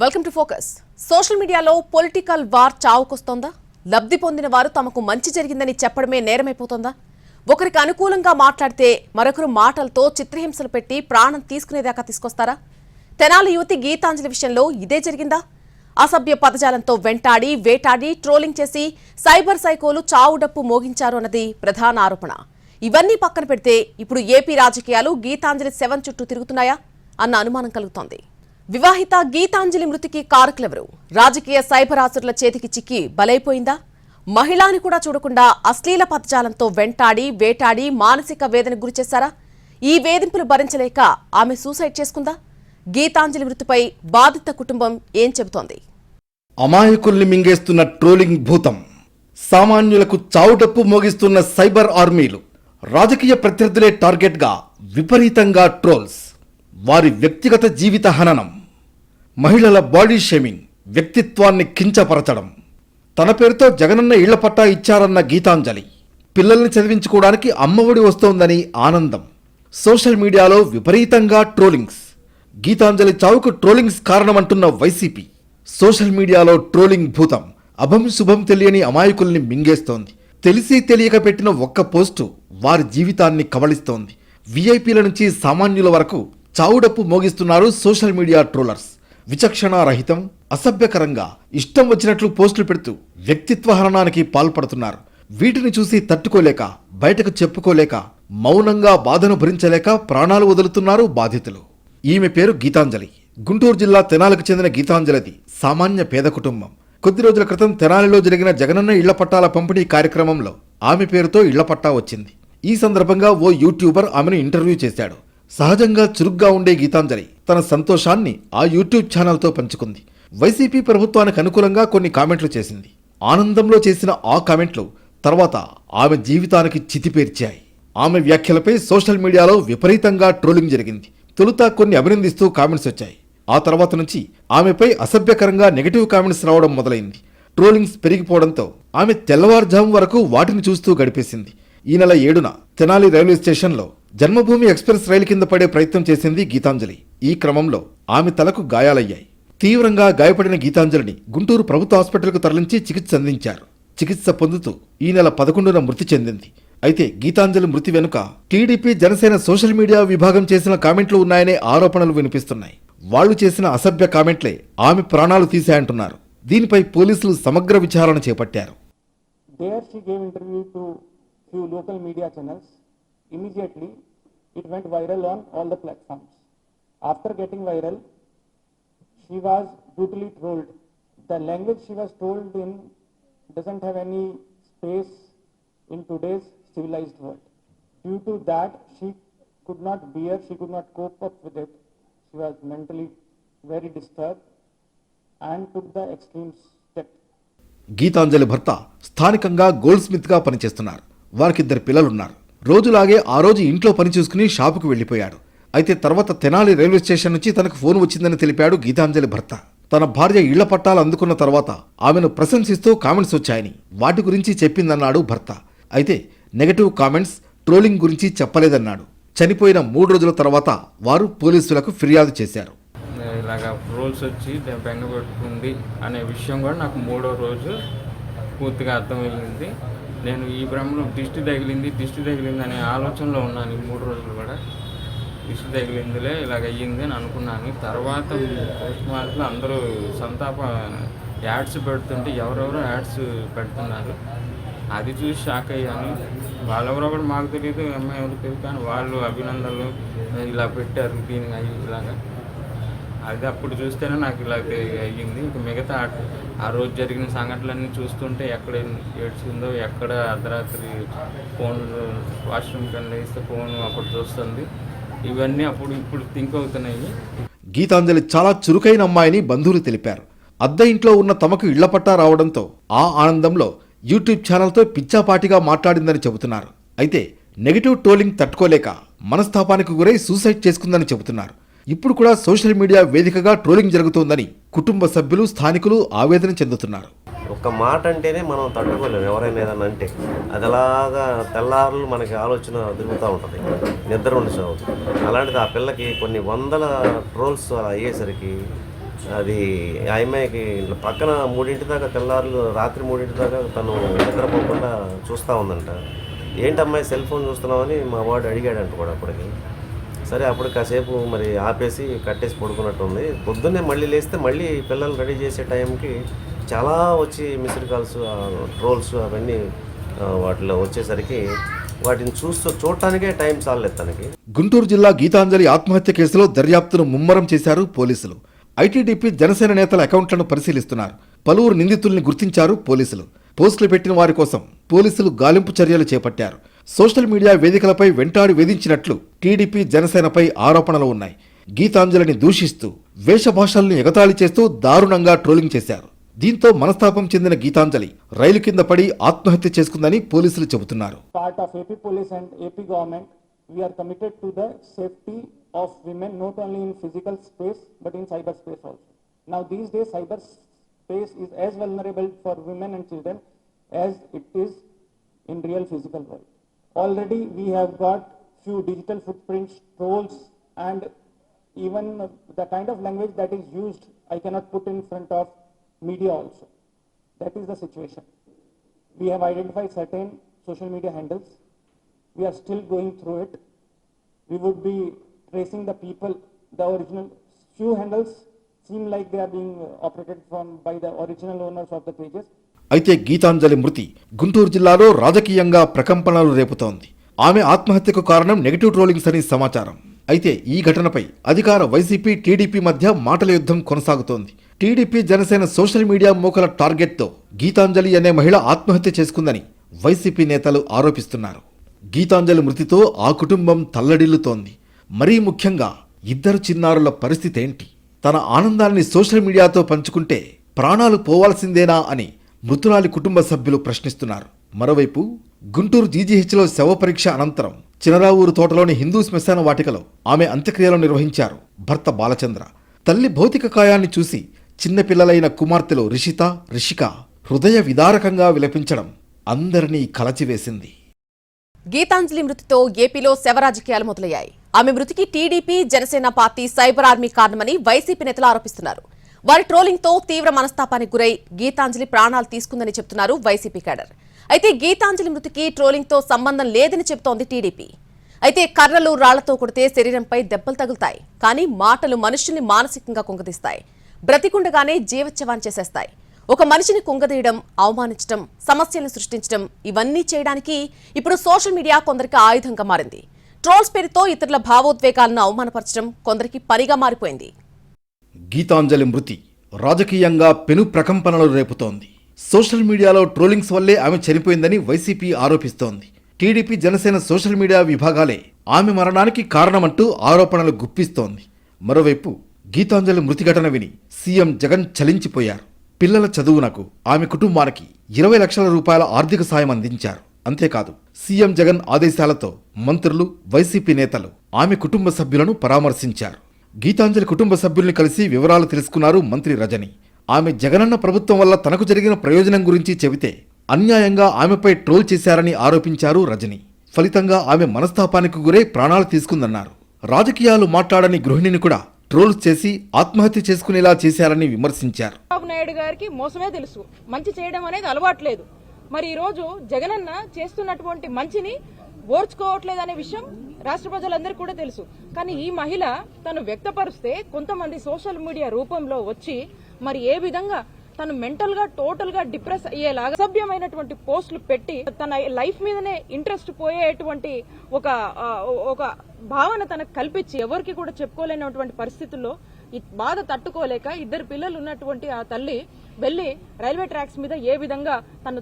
Welcome to focus. Social మీడియాలో political war చావుకొస్తోందా? లబ్ధి పొందిన వారు తమకు మంచి జరిగిందని చెప్పడమే నేరమైపోతోందా? ఒకరికి అనుకూలంగా మాట్లాడితే మరొకరు మాటలతో చిత్రహింసలు పెట్టి ప్రాణం తీసుకునేదాకా తీసుకొస్తారా? తెనాలి యువతి గీతాంజలి విషయంలో ఇదే జరిగిందా? అసభ్య పదజాలంతో వెంటాడి వేటాడి ట్రోలింగ్ చేసి సైబర్ సైకోలు చావుడప్పు మోగించారు అన్నది ప్రధాన ఆరోపణ. ఇవన్నీ పక్కన పెడితే ఇప్పుడు ఏపీ రాజకీయాలు గీతాంజలి శవం చుట్టూ తిరుగుతున్నాయా అన్న అనుమానం కలుగుతోంది. వివాహిత గీతాంజలి మృతికి కారకులెవరు? రాజకీయ సైబర్ ఆసురుల చేతికి చిక్కి బలైపోయిందా? మహిళాని కూడా చూడకుండా అశ్లీల పదజాలంతో వెంటాడి వేటాడి మానసిక వేదనకు గురిచేశారా? ఈ వేధింపులు భరించలేక ఆమె సూసైడ్ చేసుకుందా? గీతాంజలి మృతిపై బాధిత కుటుంబం ఏం చెబుతోంది? అమాయకుల్ని మింగేస్తున్న ట్రోలింగ్ భూతం, సామాన్యులకు చావుడప్పు మోగిస్తున్న సైబర్ ఆర్మీలు, రాజకీయ ప్రత్యర్థులే టార్గెట్గా విపరీతంగా ట్రోల్స్, వారి వ్యక్తిగత జీవిత హననం, మహిళల బాడీ షేమింగ్, వ్యక్తిత్వాన్ని కించపరచడం. తన పేరుతో జగనన్న ఇళ్ల పట్టా ఇచ్చారన్న గీతాంజలి, పిల్లల్ని చదివించుకోవడానికి అమ్మఒడి వస్తోందని ఆనందం. సోషల్ మీడియాలో విపరీతంగా ట్రోలింగ్స్. గీతాంజలి చావుకు ట్రోలింగ్స్ కారణమంటున్న వైసీపీ. సోషల్ మీడియాలో ట్రోలింగ్ భూతం అభం శుభం తెలియని అమాయకుల్ని మింగేస్తోంది. తెలిసి తెలియక పెట్టిన ఒక్క పోస్టు వారి జీవితాన్ని కబళిస్తోంది. వీఐపీల నుంచి సామాన్యుల వరకు చావుడప్పు మోగిస్తున్నారు సోషల్ మీడియా ట్రోలర్స్. విచక్షణారహితం, అసభ్యకరంగా ఇష్టం వచ్చినట్లు పోస్టులు పెడుతూ వ్యక్తిత్వ హననానికి పాల్పడుతున్నారు. వీటిని చూసి తట్టుకోలేక, బయటకు చెప్పుకోలేక, మౌనంగా బాధను భరించలేక ప్రాణాలు వదులుతున్నారు బాధితులు. ఈమె పేరు గీతాంజలి. గుంటూరు జిల్లా తెనాలికి చెందిన గీతాంజలిది సామాన్య పేద కుటుంబం. కొద్ది రోజుల క్రితం తెనాలిలో జరిగిన జగనన్న ఇళ్ల పట్టాల పంపిణీ కార్యక్రమంలో ఆమె పేరుతో ఇళ్ల పట్టా వచ్చింది. ఈ సందర్భంగా ఓ యూట్యూబర్ ఆమెను ఇంటర్వ్యూ చేశాడు. సహజంగా చురుగ్గా ఉండే గీతాంజలి తన సంతోషాన్ని ఆ యూట్యూబ్ ఛానల్తో పంచుకుంది. వైసీపీ ప్రభుత్వానికి అనుకూలంగా కొన్ని కామెంట్లు చేసింది. ఆనందంలో చేసిన ఆ కామెంట్లు తర్వాత ఆమె జీవితానికి చితిపేర్చాయి. ఆమె వ్యాఖ్యలపై సోషల్ మీడియాలో విపరీతంగా ట్రోలింగ్ జరిగింది. తొలుత కొన్ని అభినందిస్తూ కామెంట్స్ వచ్చాయి. ఆ తర్వాత నుంచి ఆమెపై అసభ్యకరంగా నెగటివ్ కామెంట్స్ రావడం మొదలైంది. ట్రోలింగ్స్ పెరిగిపోవడంతో ఆమె తెల్లవారుజాము వరకు వాటిని చూస్తూ గడిపేసింది. ఈ నెల 7న తెనాలి రైల్వే స్టేషన్లో జన్మభూమి ఎక్స్ప్రెస్ రైలు కింద పడే ప్రయత్నం చేసింది గీతాంజలి. ఈ క్రమంలో ఆమె తలకు గాయాలయ్యాయి. తీవ్రంగా గాయపడిన గీతాంజలిని గుంటూరు ప్రభుత్వ హాస్పిటల్కు తరలించి చికిత్స అందించారు. చికిత్స పొందుతూ ఈ నెల 11న మృతి చెందింది. అయితే గీతాంజలి మృతి వెనుక టీడీపీ జనసేన సోషల్ మీడియా విభాగం చేసిన కామెంట్లు ఉన్నాయనే ఆరోపణలు వినిపిస్తున్నాయి. వాళ్లు చేసిన అసభ్య కామెంట్లే ఆమె ప్రాణాలు తీశాయంటున్నారు. దీనిపై పోలీసులు సమగ్ర విచారణ చేపట్టారు. Few local media channels. Immediately it went viral on all the platforms. After getting viral, she was brutally trolled. The language she was told in doesn't have any space in today's civilized world. Due to that, she could not bear, she could not cope up with it. She was mentally very disturbed and took the extreme step. Gitanjali భర్త స్థానికంగా gold Smith గా పనిచేస్తున్నారు. వారికిద్దరు పిల్లలున్నారు. రోజులాగే ఆ రోజు ఇంట్లో పని చూసుకుని షాపుకు వెళ్లిపోయాడు. అయితే తర్వాత తెనాలి రైల్వే స్టేషన్ నుంచి తనకు ఫోన్ వచ్చిందని తెలిపాడు గీతాంజలి భర్త. తన భార్య ఇళ్ల పట్టాలు అందుకున్న తర్వాత ఆమెను ప్రశంసిస్తూ కామెంట్స్ వచ్చాయని వాటి గురించి చెప్పిందన్నాడు భర్త. అయితే నెగటివ్ కామెంట్స్, ట్రోలింగ్ గురించి చెప్పలేదన్నాడు. చనిపోయిన 3 రోజుల తర్వాత వారు పోలీసులకు ఫిర్యాదు చేశారు. ఇలాగా ట్రోల్స్ వచ్చి బెంగ పెట్టుకుంది అనే విషయం కూడా నాకు 3వ రోజు పూర్తిగా అర్థమైంది. నేను ఈ భ్రమలో దిష్టి తగిలింది అనే ఆలోచనలో ఉన్నాను. ఈ 3 రోజులు కూడా దిష్టి తగిలిందిలే ఇలాగ అయ్యింది అని అనుకున్నాను. తర్వాత పోస్ట్ మార్క్లో అందరూ సంతాప యాడ్స్ పెడుతుంటే ఎవరెవరో యాడ్స్ పెడుతున్నారు. అది చూసి షాక్ అయ్యాను. వాళ్ళెవరో కూడా మాకు తెలియదు, అమ్మాయి ఎవరు తెలియదు, కానీ వాళ్ళు అభినందనలు ఇలా పెట్టారు దీనికి ఇలాగా. అది అప్పుడు చూస్తేనే నాకు ఇలా అయ్యింది. ఇంక మిగతా ఆ రోజు జరిగిన సంఘటనలన్నీ చూస్తుంటే ఎక్కడ ఏడ్చిందో, ఎక్కడ అర్ధరాత్రి ఫోన్ వాష్రూమ్ కన్నా ఇస్తే ఫోన్ అప్పుడు చూస్తుంది. ఇవన్నీ ఇప్పుడు థింక్ అవుతున్నాయి. గీతాంజలి చాలా చురుకైన అమ్మాయిని బంధువులు తెలిపారు. అద్దె ఇంట్లో ఉన్న తమకు ఇళ్ల పట్టా రావడంతో ఆ ఆనందంలో యూట్యూబ్ ఛానల్తో పిచ్చాపాటిగా మాట్లాడిందని చెబుతున్నారు. అయితే నెగిటివ్ ట్రోలింగ్ తట్టుకోలేక మనస్తాపానికి గురై సూసైడ్ చేసుకుందని చెబుతున్నారు. ఇప్పుడు కూడా సోషల్ మీడియా వేదికగా ట్రోలింగ్ జరుగుతోందని కుటుంబ సభ్యులు, స్థానికులు ఆవేదన చెందుతున్నారు. ఒక్క మాట అంటేనే మనం తట్టుకోలేము. ఎవరైనా ఏదన్నా అంటే అది అలాగా తెల్లారులు మనకి ఆలోచన తిరుగుతూ ఉంటుంది, నిద్ర ఉండి చావు. అలాంటిది ఆ పిల్లకి కొన్ని వందల ట్రోల్స్ అలా అయ్యేసరికి అది ఆ అమ్మాయికి పక్కన 3 దాకా తెల్లారులు రాత్రి 3 దాకా తను నిద్రపోకుండా చూస్తూ ఉందంట. ఏంటమ్మాయి సెల్ ఫోన్ చూస్తున్నామని మా వాడు అడిగాడంట కూడా అప్పటికి. సరే అప్పుడు కాసేపు మరి ఆపేసి కట్టేసి పడుకున్నట్టుంది. పొద్దున్నే మళ్ళీ లేస్తే మళ్ళీ పిల్లలు రెడీ చేసే టైంకి చాలా వచ్చి మిస్డ్ కాల్స్, ట్రోల్స్ అవన్నీ వాటిలో వచ్చేసరికి వాటిని చూడటానికే టైం చాలలేదు తనకి. గుంటూరు జిల్లా గీతాంజలి ఆత్మహత్య కేసులో దర్యాప్తును ముమ్మరం చేశారు పోలీసులు. ఐటీడీపీ జనసేన నేతల అకౌంట్లను పరిశీలిస్తున్నారు. పలువురు నిందితుల్ని గుర్తించారు పోలీసులు. పోస్టులు పెట్టిన వారి కోసం పోలీసులు గాలింపు చర్యలు చేపట్టారు. సోషల్ మీడియా వేదికలపై వెంటాడి వేధించినట్లు టీడీపీ జనసేనపై ఆరోపణలు ఉన్నాయి. గీతాంజలిని దూషిస్తూ వేషభాషల్ని ఎగతాళి చేస్తూ దారుణంగా ట్రోలింగ్ చేశారు. దీంతో మనస్తాపం చెందిన గీతాంజలి రైలు కింద పడి ఆత్మహత్య చేసుకుందని పోలీసులు చెబుతున్నారు. Part of AP police and AP government, we are committed to the safety of women not only in physical space but in cyberspace also. Now these days cyberspace is as vulnerable for women and children as it is in real physical world. Already we have got few digital footprints, trolls, and even the kind of language that is used I cannot put in front of media also. That is the situation. We have identified certain social media handles. We are still going through it. We would be tracing the people, the original. Few handles seem like they are being operated by the original owners of the pages. అయితే గీతాంజలి మృతి గుంటూరు జిల్లాలో రాజకీయంగా ప్రకంపనలు రేపుతోంది. ఆమె ఆత్మహత్యకు కారణం negative trollings అని సమాచారం. అయితే ఈ ఘటనపై అధికార వైసీపీ టీడీపీ మధ్య మాటల యుద్ధం కొనసాగుతోంది. టీడీపీ జనసేన సోషల్ మీడియా మోకల టార్గెట్తో గీతాంజలి అనే మహిళ ఆత్మహత్య చేసుకుందని వైసీపీ నేతలు ఆరోపిస్తున్నారు. గీతాంజలి మృతితో ఆ కుటుంబం తల్లడిల్లుతోంది. మరీ ముఖ్యంగా ఇద్దరు చిన్నారుల పరిస్థితి ఏంటి? తన ఆనందాన్ని సోషల్ మీడియాతో పంచుకుంటే ప్రాణాలు పోవాల్సిందేనా అని మృతురాలి కుటుంబ సభ్యులు ప్రశ్నిస్తున్నారు. మరోవైపు గుంటూరు జీజీహెచ్లో శవ పరీక్ష అనంతరం చినరావూరు తోటలోని హిందూ శ్మశాన వాటికలో ఆమె అంత్యక్రియలు నిర్వహించారు భర్త బాలచంద్ర. తల్లి భౌతిక కాయాన్ని చూసి చిన్నపిల్లలైన కుమార్తెలు రిషిక హృదయ విదారకంగా విలపించడం అందరినీ కలచివేసింది. గీతాంజలి మృతితో ఏపీలో శవరాజకీయాలు మొదలయ్యాయి. ఆమె మృతికి TDP Janasena party cyber army కారణమని వైసీపీ నేతలు ఆరోపిస్తున్నారు. వారి ట్రోలింగ్ తో తీవ్ర మనస్తాపానికి గురై గీతాంజలి ప్రాణాలు తీసుకుందని చెప్తున్నారు వైసీపీ కేడర్. అయితే గీతాంజలి మృతికి ట్రోలింగ్ తో సంబంధం లేదని చెబుతోంది టీడీపీ. అయితే కర్రలు రాళ్లతో కొడితే శరీరంపై దెబ్బలు తగులుతాయి, కానీ మాటలు మనుషుల్ని మానసికంగా కుంగదీస్తాయి. బ్రతికుండగానే జీవోత్సవాన్ని చేసేస్తాయి. ఒక మనిషిని కుంగదీయడం, అవమానించడం, సమస్యలను సృష్టించడం, ఇవన్నీ చేయడానికి ఇప్పుడు సోషల్ మీడియా కొందరికి ఆయుధంగా మారింది. ట్రోల్స్ పేరుతో ఇతరుల భావోద్వేగాలను అవమానపరచడం కొందరికి పనిగా మారిపోయింది. గీతాంజలి మృతి రాజకీయంగా పెను ప్రకంపనలు రేపుతోంది. సోషల్ మీడియాలో ట్రోలింగ్స్ వల్లే ఆమె చనిపోయిందని వైసీపీ ఆరోపిస్తోంది. టీడీపీ జనసేన సోషల్ మీడియా విభాగాలే ఆమె మరణానికి కారణమంటూ ఆరోపణలు గుప్పిస్తోంది. మరోవైపు గీతాంజలి మృతి ఘటన విని సీఎం జగన్ చలించిపోయారు. పిల్లల చదువునకు ఆమె కుటుంబానికి 20 లక్షల రూపాయల ఆర్థిక సాయం అందించారు. అంతేకాదు సీఎం జగన్ ఆదేశాలతో మంత్రులు, వైసీపీ నేతలు ఆమె కుటుంబ సభ్యులను పరామర్శించారు. గీతాంజలి కుటుంబ సభ్యుల్ని కలిసి వివరాలు తెలుసుకున్నారు మంత్రి రజని. ఆమె జగనన్న ప్రభుత్వం వల్ల తనకు జరిగిన ప్రయోజనం గురించి చెబితే అన్యాయంగా ఆమెపై ట్రోల్ చేశారని ఆరోపించారు రజని. ఫలితంగా ఆమె మనస్తాపానికి గురై ప్రాణాలు తీసుకుందన్నారు. రాజకీయాలు మాట్లాడని గృహిణిని కూడా ట్రోల్స్ చేసి ఆత్మహత్య చేసుకునేలా చేశారని విమర్శించారు. చంద్రబాబు నాయుడు గారికి మోసమే తెలుసు, మంచి చేయడం అనేది అలవాట్లేదు. మరి ఈ రోజు జగనన్న చేస్తున్నటువంటి మంచిని ఓర్చుకోవట్లేదు అనే విషయం రాష్ట్ర ప్రజలందరికీ కూడా తెలుసు. కానీ ఈ మహిళ తను వ్యక్తపరిస్తే కొంతమంది సోషల్ మీడియా రూపంలో వచ్చి మరి ఏ విధంగా తను మెంటల్ గా టోటల్ గా డిప్రెస్ అయ్యేలాగా అసభ్యమైనటువంటి పోస్టులు పెట్టి తన లైఫ్ మీదనే ఇంట్రెస్ట్ పోయేటువంటి ఒక భావన తనకు కల్పించి ఎవరికి కూడా చెప్పుకోలేనటువంటి పరిస్థితుల్లో ఈ బాధ తట్టుకోలేక ఇద్దరు పిల్లలు ఉన్నటువంటి ఆ తల్లి వెళ్లి రైల్వే ట్రాక్స్ మీద ఏ విధంగా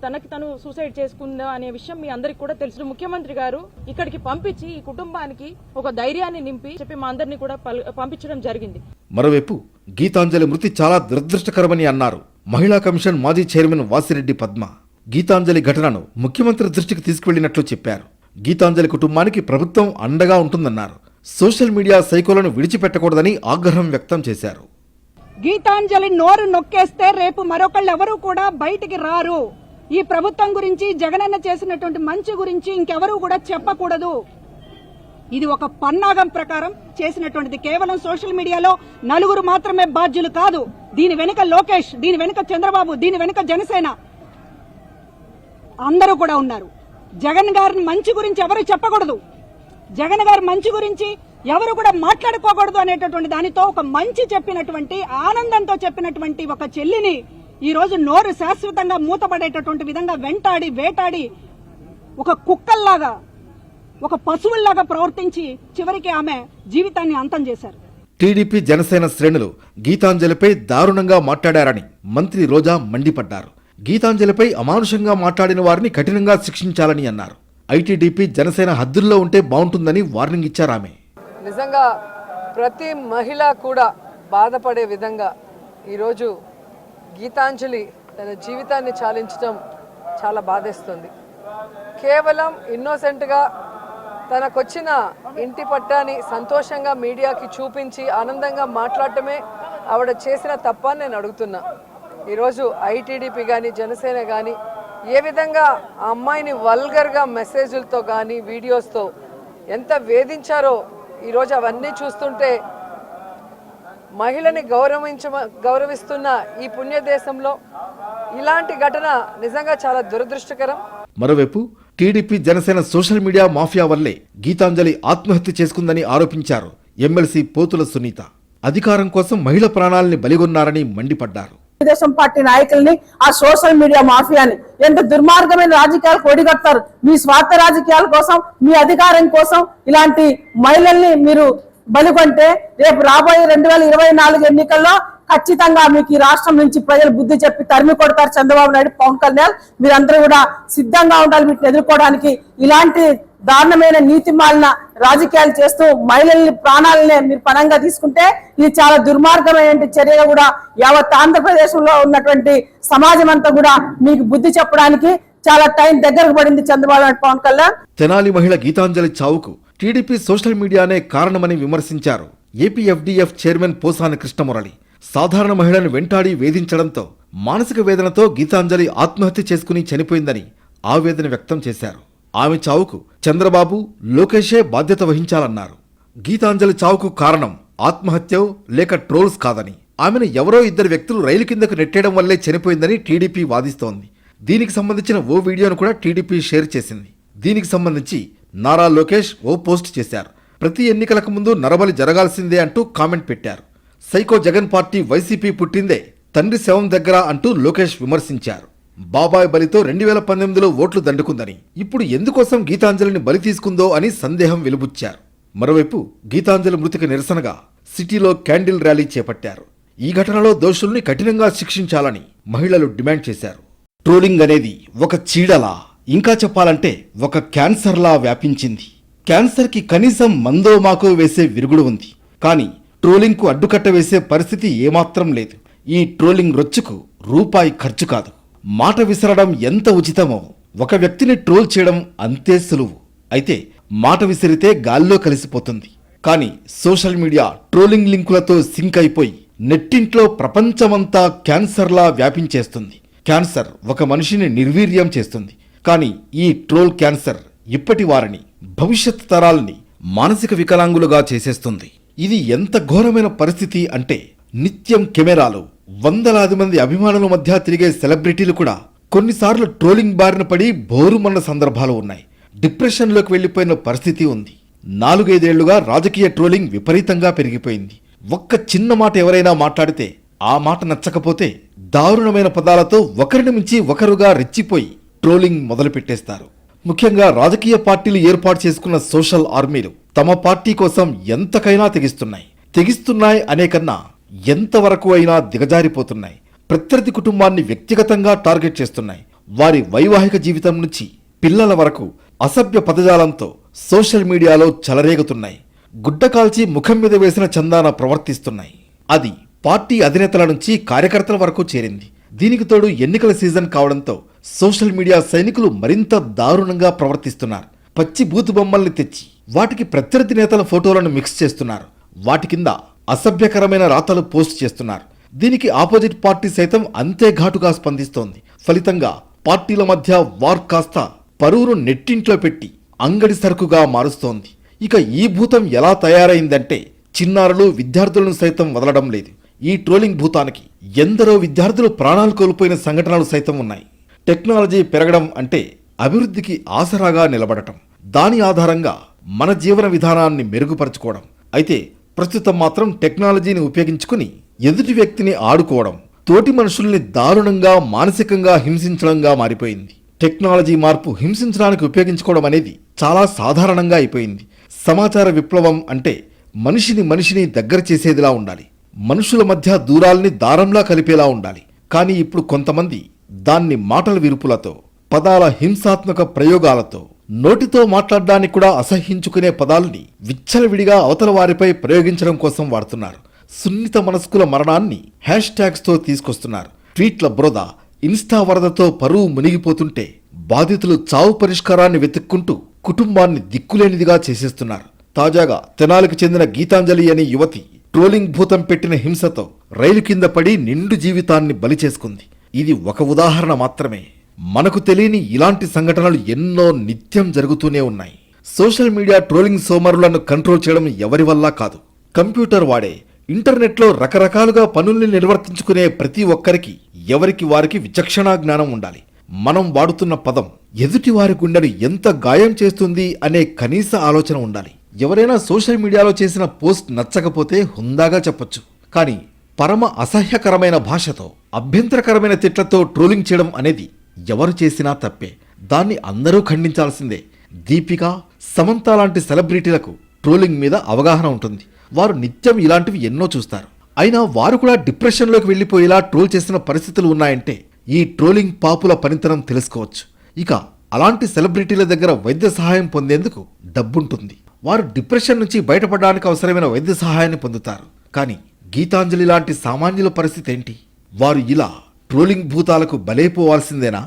తనకి తను సూసైడ్ చేసుకుందా అనే విషయం మీ అందరికి కూడా తెలుసు. ముఖ్యమంత్రి గారు ఇక్కడికి పంపించి ఈ కుటుంబానికి ఒక ధైర్యాన్ని నింపి చెప్పి మా అందరినీ కూడా పంపించడం జరిగింది. మరోవైపు గీతాంజలి మృతి చాలా దురదృష్టకరమని అన్నారు మహిళా కమిషన్ మాజీ చైర్మన్ వాసిరెడ్డి పద్మ. గీతాంజలి ఘటనను ముఖ్యమంత్రి దృష్టికి తీసుకువెళ్లినట్లు చెప్పారు. గీతాంజలి కుటుంబానికి ప్రభుత్వం అండగా ఉంటుందన్నారు. సోషల్ మీడియా సైకోలను విడిచిపెట్టకూడదని ఆగ్రహం వ్యక్తం చేశారు. గీతాంజలి నోరు నొక్కేస్తే రేపు మరొకళ్ళు ఎవరు కూడా బయటికి రారు. ఈ ప్రభుత్వం గురించి, జగనన్న చేసినటువంటి మంచి గురించి ఇంకెవరూ కూడా చెప్పకూడదు. ఇది ఒక పన్నాగం ప్రకారం చేసినటువంటిది. కేవలం సోషల్ మీడియాలో నలుగురు మాత్రమే బాధ్యులు కాదు. దీని వెనుక లోకేష్, దీని వెనుక చంద్రబాబు, దీని వెనుక జనసేన అందరూ కూడా ఉన్నారు. జగన్ గారి మంచి గురించి ఎవరు చెప్పకూడదు, జగన్ గారి మంచి గురించి ఎవరు కూడా మాట్లాడుకోకూడదు అనేటటువంటి దానితో ఒక మంచి చెప్పినటువంటి, ఆనందంతో చెప్పినటువంటి ఒక చెల్లిని ఈ రోజు నోరు శాశ్వతంగా మూతపడేటటువంటి విధంగా వెంటాడి వేటాడి ఒక కుక్కల్లాగా, ఒక పశువుల్లాగా ప్రవర్తించి చివరికి ఆమె జీవితాన్ని అంతం చేశారు. టీడీపీ జనసేన శ్రేణులు గీతాంజలిపై దారుణంగా మాట్లాడారని మంత్రి రోజా మండిపడ్డారు. గీతాంజలిపై అమానుషంగా మాట్లాడిన వారిని కఠినంగా శిక్షించాలని అన్నారు. ఐటీడీపీ జనసేన హద్దుల్లో ఉంటే బాగుంటుందని వార్నింగ్ ఇచ్చారామె. నిజంగా ప్రతి మహిళ కూడా బాధపడే విధంగా ఈరోజు గీతాంజలి తన జీవితాన్ని చాలించడం చాలా బాధేస్తుంది. కేవలం ఇన్నోసెంట్గా తనకొచ్చిన ఇంటి పట్టాని సంతోషంగా మీడియాకి చూపించి ఆనందంగా మాట్లాడటమే ఆవిడ చేసిన తప్ప అని నేను అడుగుతున్నా. ఈరోజు ఐటీడీపీ కానీ జనసేన కానీ ఏ విధంగా ఆ అమ్మాయిని వల్గర్గా మెసేజ్లతో కానీ వీడియోస్తో ఎంత వేధించారో ఈరోజు అవన్నీ చూస్తుంటే మహిళని గౌరవిస్తున్న ఈ పుణ్యదేశంలో ఇలాంటి ఘటన నిజంగా చాలా దురదృష్టకరం. మరోవైపు TDP Janasena social media mafia వల్లే గీతాంజలి ఆత్మహత్య చేసుకుందని ఆరోపించారు ఎమ్మెల్సీ పోతుల సునీత. అధికారం కోసం మహిళ ప్రాణాలని బలిగొన్నారని మండిపడ్డారు. తెలుగుదేశం పార్టీ నాయకుల్ని, ఆ సోషల్ మీడియా మాఫియాని ఎంత దుర్మార్గమైన రాజకీయాలకు ఒడిగడతారు. మీ స్వార్థ రాజకీయాల కోసం, మీ అధికారం కోసం ఇలాంటి మహిళల్ని మీరు బలిగొంటే రేపు రాబోయే 2024 ఎన్నికల్లో ఖచ్చితంగా మీకు ఈ రాష్ట్రం నుంచి ప్రజలు బుద్ధి చెప్పి తరిమి కొడతారు. చంద్రబాబు నాయుడు, పవన్ కళ్యాణ్ మీరందరూ కూడా సిద్ధంగా ఉండాలి వీటిని ఎదుర్కోవడానికి. ఇలాంటి దారుణమైన నీతి మాలిన రాజకీయాలు చేస్తూ మహిళల్ని ప్రాణాలనే మీరు పణంగా తీసుకుంటే ఇది చాలా దుర్మార్గమైన చర్యగా కూడా యావత్ ఆంధ్రప్రదేశ్ లో ఉన్నటువంటి సమాజం అంతా కూడా మీకు బుద్ధి చెప్పడానికి చాలా టైం దగ్గరకు పడింది చంద్రబాబు నాయుడు, పవన్ కళ్యాణ్. తెనాలి మహిళ గీతాంజలి చావుకు టీడీపీ సోషల్ మీడియానే కారణమని విమర్శించారు ఏపీఎఫ్డీఎఫ్ చైర్మన్ పోసాని కృష్ణమురళి. సాధారణ మహిళను వెంటాడి వేధించడంతో మానసిక వేదనతో గీతాంజలి ఆత్మహత్య చేసుకుని చనిపోయిందని ఆవేదన వ్యక్తం చేశారు. ఆమె చావుకు చంద్రబాబు, లోకేషే బాధ్యత వహించాలన్నారు. గీతాంజలి చావుకు కారణం ఆత్మహత్య లేక ట్రోల్స్ కాదని, ఆమెను ఎవరో ఇద్దరు వ్యక్తులు రైలు కిందకు నెట్టేయడం వల్లే చనిపోయిందని టీడీపీ వాదిస్తోంది. దీనికి సంబంధించిన ఓ వీడియోను కూడా టీడీపీ షేర్ చేసింది. దీనికి సంబంధించి నారా లోకేష్ ఓ పోస్ట్ చేశారు. ప్రతి ఎన్నికలకు ముందు నరబలి జరగాల్సిందే అంటూ కామెంట్ పెట్టారు. సైకో జగన్ పార్టీ వైసీపీ పుట్టిందే తండ్రి శవం దగ్గర అంటూ లోకేష్ విమర్శించారు. బాబాయ్ బలితో 2018లో ఓట్లు దండుకుందని, ఇప్పుడు ఎందుకోసం గీతాంజలిని బలి తీసుకుందో అని సందేహం వెలుబుచ్చారు. మరోవైపు గీతాంజలి మృతికి నిరసనగా సిటీలో క్యాండిల్ ర్యాలీ చేపట్టారు. ఈ ఘటనలో దోషుల్ని కఠినంగా శిక్షించాలని మహిళలు డిమాండ్ చేశారు. ట్రోలింగ్ అనేది ఒక చీడలా, ఇంకా చెప్పాలంటే ఒక క్యాన్సర్లా వ్యాపించింది. క్యాన్సర్కి కనీసం మందో మాకో వేసే విరుగుడు ఉంది, కానీ ట్రోలింగ్కు అడ్డుకట్ట వేసే పరిస్థితి ఏమాత్రం లేదు. ఈ ట్రోలింగ్ రొచ్చుకు రూపాయి ఖర్చు కాదు. మాట విసరడం ఎంత ఉచితమో ఒక వ్యక్తిని ట్రోల్ చేయడం అంతే సులువు. అయితే మాట విసిరితే గాల్లో కలిసిపోతుంది. కానీ సోషల్ మీడియా ట్రోలింగ్ లింకులతో సింక్ అయిపోయి నెట్టింట్లో ప్రపంచమంతా క్యాన్సర్లా వ్యాపించేస్తుంది. క్యాన్సర్ ఒక మనిషిని నిర్వీర్యం చేస్తుంది. కానీ ఈ ట్రోల్ క్యాన్సర్ ఇప్పటి వారిని, భవిష్యత్ తరాల్ని మానసిక వికలాంగులుగా చేసేస్తుంది. ఇది ఎంత ఘోరమైన పరిస్థితి అంటే నిత్యం కెమెరాలు, వందలాది మంది అభిమానుల మధ్య తిరిగే సెలబ్రిటీలు కూడా కొన్నిసార్లు ట్రోలింగ్ బారిన పడి బోరుమన్న సందర్భాలు ఉన్నాయి. డిప్రెషన్లోకి వెళ్లిపోయిన పరిస్థితి ఉంది. 4-5 ఏళ్లుగా రాజకీయ ట్రోలింగ్ విపరీతంగా పెరిగిపోయింది. ఒక్క చిన్న మాట ఎవరైనా మాట్లాడితే ఆ మాట నచ్చకపోతే దారుణమైన పదాలతో ఒకరిని మించి ఒకరుగా రెచ్చిపోయి ట్రోలింగ్ మొదలుపెట్టేస్తారు. ముఖ్యంగా రాజకీయ పార్టీలు ఏర్పాటు చేసుకున్న సోషల్ ఆర్మీలు తమ పార్టీ కోసం ఎంతకైనా తెగిస్తున్నాయి అనే కన్నా ఎంతవరకు అయినా దిగజారిపోతున్నాయి. ప్రత్యర్థి కుటుంబాన్ని వ్యక్తిగతంగా టార్గెట్ చేస్తున్నాయి. వారి వైవాహిక జీవితం నుంచి పిల్లల వరకు అసభ్య పదజాలంతో సోషల్ మీడియాలో చెలరేగుతున్నాయి. గుడ్డ కాల్చి ముఖం మీద వేసిన చందాన ప్రవర్తిస్తున్నాయి. అది పార్టీ అధినేతల నుంచి కార్యకర్తల వరకు చేరింది. దీనికి తోడు ఎన్నికల సీజన్ కావడంతో సోషల్ మీడియా సైనికులు మరింత దారుణంగా ప్రవర్తిస్తున్నారు. పచ్చి బూతు బొమ్మల్ని తెచ్చి వాటికి ప్రత్యర్థి నేతల ఫోటోలను మిక్స్ చేస్తున్నారు. వాటి కింద అసభ్యకరమైన రాతలు పోస్ట్ చేస్తున్నారు. దీనికి ఆపోజిట్ పార్టీ సైతం అంతే ఘాటుగా స్పందిస్తోంది. ఫలితంగా పార్టీల మధ్య వార్ కాస్త పరువును నెట్టింట్లో పెట్టి అంగడి సరుకుగా మారుస్తోంది. ఇక ఈ భూతం ఎలా తయారైందంటే చిన్నారులు విద్యార్థులను సైతం వదలడం లేదు. ఈ ట్రోలింగ్ భూతానికి ఎందరో విద్యార్థులు ప్రాణాలు కోల్పోయిన సంఘటనలు సైతం ఉన్నాయి. టెక్నాలజీ పెరగడం అంటే అభివృద్ధికి ఆసరాగా నిలబడటం, దాని ఆధారంగా మన జీవన విధానాన్ని మెరుగుపరచుకోవడం. అయితే ప్రస్తుతం మాత్రం టెక్నాలజీని ఉపయోగించుకుని ఎదుటి వ్యక్తిని ఆడుకోవడం, తోటి మనుషుల్ని దారుణంగా మానసికంగా హింసించడంగా మారిపోయింది. టెక్నాలజీ మార్పు హింసించడానికి ఉపయోగించుకోవడం అనేది చాలా సాధారణంగా అయిపోయింది. సమాచార విప్లవం అంటే మనిషిని దగ్గర చేసేదిలా ఉండాలి, మనుషుల మధ్య దూరాల్ని దారంలా కలిపేలా ఉండాలి. కానీ ఇప్పుడు కొంతమంది దాన్ని మాటల విరుపులతో, పదాల హింసాత్మక ప్రయోగాలతో, నోటితో మాట్లాడడానికి కూడా అసహ్యించుకునే పదాల్ని విచ్చలవిడిగా అవతల వారిపై ప్రయోగించడం కోసం వాడుతున్నారు. సున్నిత మనస్కుల మరణాన్ని హ్యాష్ ట్యాగ్స్తో తీసుకొస్తున్నారు. ట్వీట్ల బురద, ఇన్స్టా వరదతో పరువు మునిగిపోతుంటే బాధితులు చావు పరిష్కారాన్ని వెతుక్కుంటూ కుటుంబాన్ని దిక్కులేనిదిగా చేసేస్తున్నారు. తాజాగా తెనాలికి చెందిన గీతాంజలి అనే యువతి ట్రోలింగ్ భూతం పెట్టిన హింసతో రైలు కింద పడి నిండు జీవితాన్ని బలి చేసుకుంది. ఇది ఒక ఉదాహరణ మాత్రమే. మనకు తెలియని ఇలాంటి సంఘటనలు ఎన్నో నిత్యం జరుగుతూనే ఉన్నాయి. సోషల్ మీడియా ట్రోలింగ్ సోమరులను కంట్రోల్ చేయడం ఎవరి వల్ల కాదు. కంప్యూటర్ వాడే, ఇంటర్నెట్లో రకరకాలుగా పనుల్ని నిర్వర్తించుకునే ప్రతి ఒక్కరికి ఎవరికి వారికి విచక్షణా జ్ఞానం ఉండాలి. మనం వాడుతున్న పదం ఎదుటి వారి గుండెను ఎంత గాయం చేస్తుంది అనే కనీస ఆలోచన ఉండాలి. ఎవరైనా సోషల్ మీడియాలో చేసిన పోస్ట్ నచ్చకపోతే హుందాగా చెప్పొచ్చు, కానీ పరమ అసహ్యకరమైన భాషతో, అభ్యంతరకరమైన తిట్లతో ట్రోలింగ్ చేయడం అనేది ఎవరు చేసినా తప్పే. దాన్ని అందరూ ఖండించాల్సిందే. దీపిక, సమంత లాంటి సెలబ్రిటీలకు ట్రోలింగ్ మీద అవగాహన ఉంటుంది. వారు నిత్యం ఇలాంటివి ఎన్నో చూస్తారు. అయినా వారు కూడా డిప్రెషన్లోకి వెళ్లిపోయేలా ట్రోల్ చేసిన పరిస్థితులు ఉన్నాయంటే ఈ ట్రోలింగ్ పాపుల పనితనం తెలుసుకోవచ్చు. ఇక అలాంటి సెలబ్రిటీల దగ్గర వైద్య సహాయం పొందేందుకు డబ్బుంటుంది. వారు డిప్రెషన్ నుంచి బయటపడడానికి అవసరమైన వైద్య సహాయాన్ని పొందుతారు. కానీ గీతాంజలి లాంటి సామాన్యుల పరిస్థితి ఏంటి? వారు ఇలా ట్రోలింగ్ భూతాలకు బలైపోవాల్సిందేనా?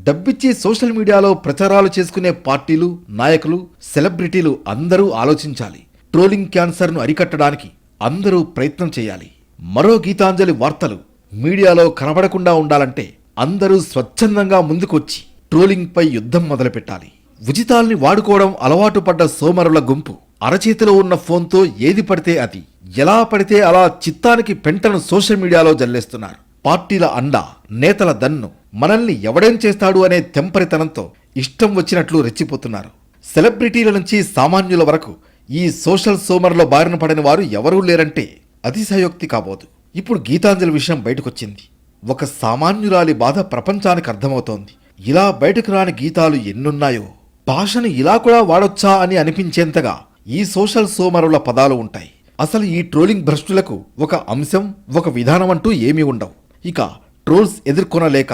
డబ్బిచ్చి సోషల్ మీడియాలో ప్రచారాలు చేసుకునే పార్టీలు, నాయకులు, సెలబ్రిటీలు అందరూ ఆలోచించాలి. ట్రోలింగ్ క్యాన్సర్ను అరికట్టడానికి అందరూ ప్రయత్నం చేయాలి. మరో గీతాంజలి వార్తలు మీడియాలో కనబడకుండా ఉండాలంటే అందరూ స్వచ్ఛందంగా ముందుకొచ్చి ట్రోలింగ్పై యుద్ధం మొదలుపెట్టాలి. ఉచితాల్ని వాడుకోవడం అలవాటు పడ్డ సోమరుల గుంపు అరచేతిలో ఉన్న ఫోన్తో ఏది పడితే అది, ఎలా పడితే అలా చిత్తానికి పెంటను సోషల్ మీడియాలో జల్లేస్తున్నారు. పార్టీల అండ, నేతల దన్ను, మనల్ని ఎవడేం చేస్తాడు అనే తెంపరితనంతో ఇష్టం వచ్చినట్లు రెచ్చిపోతున్నారు. సెలబ్రిటీల నుంచి సామాన్యుల వరకు ఈ సోషల్ సోమర్లో బారిన పడిన వారు ఎవరూ లేరంటే అతిశయోక్తి కాబోదు. ఇప్పుడు గీతాంజలి విషయం బయటకొచ్చింది. ఒక సామాన్యురాలి బాధ ప్రపంచానికి అర్థమవుతోంది. ఇలా బయటకు రాని గీతాలు ఎన్నున్నాయో. భాషను ఇలా కూడా వాడొచ్చా అని అనిపించేంతగా ఈ సోషల్ సోమరుల పదాలు ఉంటాయి. అసలు ఈ ట్రోలింగ్ భ్రష్టులకు ఒక అంశం, ఒక విధానం అంటూ ఏమీ ఉండవు. ఇక ట్రోల్స్ ఎదుర్కొనలేక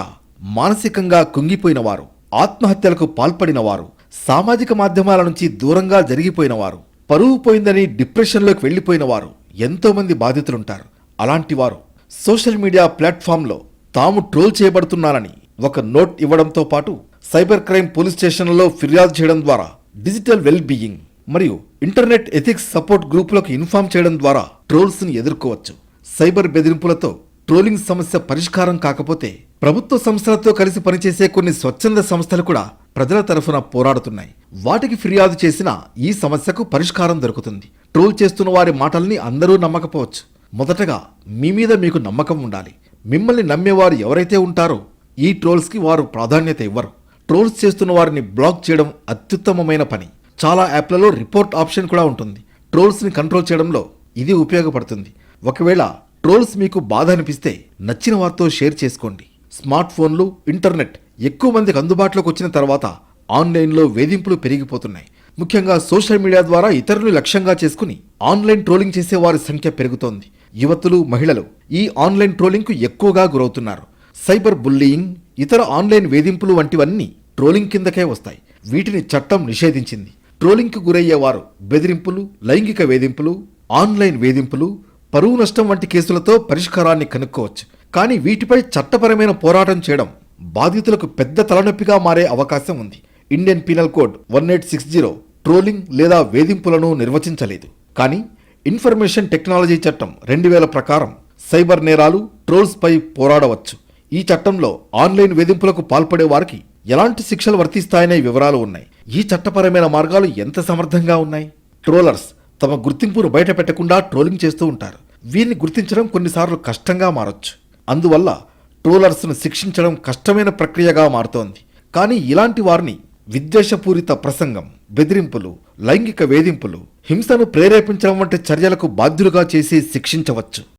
మానసికంగా కుంగిపోయిన వారు, ఆత్మహత్యలకు పాల్పడిన వారు, సామాజిక మాధ్యమాల నుంచి దూరంగా జరిగిపోయిన వారు, పరువు పోయిందని డిప్రెషన్లోకి వెళ్లిపోయిన వారు ఎంతోమంది బాధితులుంటారు. అలాంటి వారు సోషల్ మీడియా ప్లాట్ఫామ్లో తాము ట్రోల్ చేయబడుతున్నారని ఒక నోట్ ఇవ్వడంతో పాటు సైబర్ క్రైమ్ పోలీస్ స్టేషన్లలో ఫిర్యాదు చేయడం ద్వారా, డిజిటల్ వెల్ బీయింగ్ మరియు ఇంటర్నెట్ ఎథిక్స్ సపోర్ట్ గ్రూపులకు ఇన్ఫార్మ్ చేయడం ద్వారా ట్రోల్స్ని ఎదుర్కోవచ్చు. సైబర్ బెదిరింపులతో ట్రోలింగ్ సమస్య పరిష్కారం కాకపోతే ప్రభుత్వ సంస్థలతో కలిసి పనిచేసే కొన్ని స్వచ్ఛంద సంస్థలు కూడా ప్రజల తరఫున పోరాడుతున్నాయి. వాటికి ఫిర్యాదు చేసినా ఈ సమస్యకు పరిష్కారం దొరుకుతుంది. ట్రోల్ చేస్తున్న వారి మాటల్ని అందరూ నమ్మకపోవచ్చు. మొదటగా మీ మీద మీకు నమ్మకం ఉండాలి. మిమ్మల్ని నమ్మేవారు ఎవరైతే ఉంటారో ఈ ట్రోల్స్కి వారు ప్రాధాన్యత ఇవ్వరు. ట్రోల్స్ చేస్తున్న వారిని బ్లాక్ చేయడం అత్యుత్తమమైన పని. చాలా యాప్లలో రిపోర్ట్ ఆప్షన్ కూడా ఉంటుంది. ట్రోల్స్ని కంట్రోల్ చేయడంలో ఇది ఉపయోగపడుతుంది. ఒకవేళ ట్రోల్స్ మీకు బాధ అనిపిస్తే నచ్చిన వారితో షేర్ చేసుకోండి. స్మార్ట్ ఫోన్లు, ఇంటర్నెట్ ఎక్కువ మందికి అందుబాటులోకి వచ్చిన తర్వాత ఆన్లైన్లో వేధింపులు పెరిగిపోతున్నాయి. ముఖ్యంగా సోషల్ మీడియా ద్వారా ఇతరులు లక్ష్యంగా చేసుకుని ఆన్లైన్ ట్రోలింగ్ చేసే వారి సంఖ్య పెరుగుతోంది. యువతులు, మహిళలు ఈ ఆన్లైన్ ట్రోలింగ్కు ఎక్కువగా గురవుతున్నారు. సైబర్ బుల్లీయింగ్, ఇతర ఆన్లైన్ వేధింపులు వంటివన్నీ ట్రోలింగ్ కిందకే వస్తాయి. వీటిని చట్టం నిషేధించింది. ట్రోలింగ్కు గురయ్యేవారు బెదిరింపులు, లైంగిక వేధింపులు, ఆన్లైన్ వేధింపులు, పరువు నష్టం వంటి కేసులతో పరిష్కారాన్ని కనుక్కోవచ్చు. కానీ వీటిపై చట్టపరమైన పోరాటం చేయడం బాధితులకు పెద్ద తలనొప్పిగా మారే అవకాశం ఉంది. ఇండియన్ పీనల్ కోడ్ 1860 ట్రోలింగ్ లేదా వేధింపులను నిర్వచించలేదు. కానీ ఇన్ఫర్మేషన్ టెక్నాలజీ చట్టం 2000 ప్రకారం సైబర్ నేరాలు, ట్రోల్స్పై పోరాడవచ్చు. ఈ చట్టంలో ఆన్లైన్ వేధింపులకు పాల్పడే వారికి ఎలాంటి శిక్షలు వర్తిస్తాయనే వివరాలు ఉన్నాయి. ఈ చట్టపరమైన మార్గాలు ఎంత సమర్థంగా ఉన్నాయి? ట్రోలర్స్ తమ గుర్తింపును బయట పెట్టకుండా ట్రోలింగ్ చేస్తూ ఉంటారు. వీరిని గుర్తించడం కొన్నిసార్లు కష్టంగా మారొచ్చు. అందువల్ల ట్రోలర్స్ను శిక్షించడం కష్టమైన ప్రక్రియగా మారుతోంది. కానీ ఇలాంటి వారిని విద్వేషపూరిత ప్రసంగం, బెదిరింపులు, లైంగిక వేధింపులు, హింసను ప్రేరేపించడం వంటి చర్యలకు బాధ్యులుగా చేసి శిక్షించవచ్చు.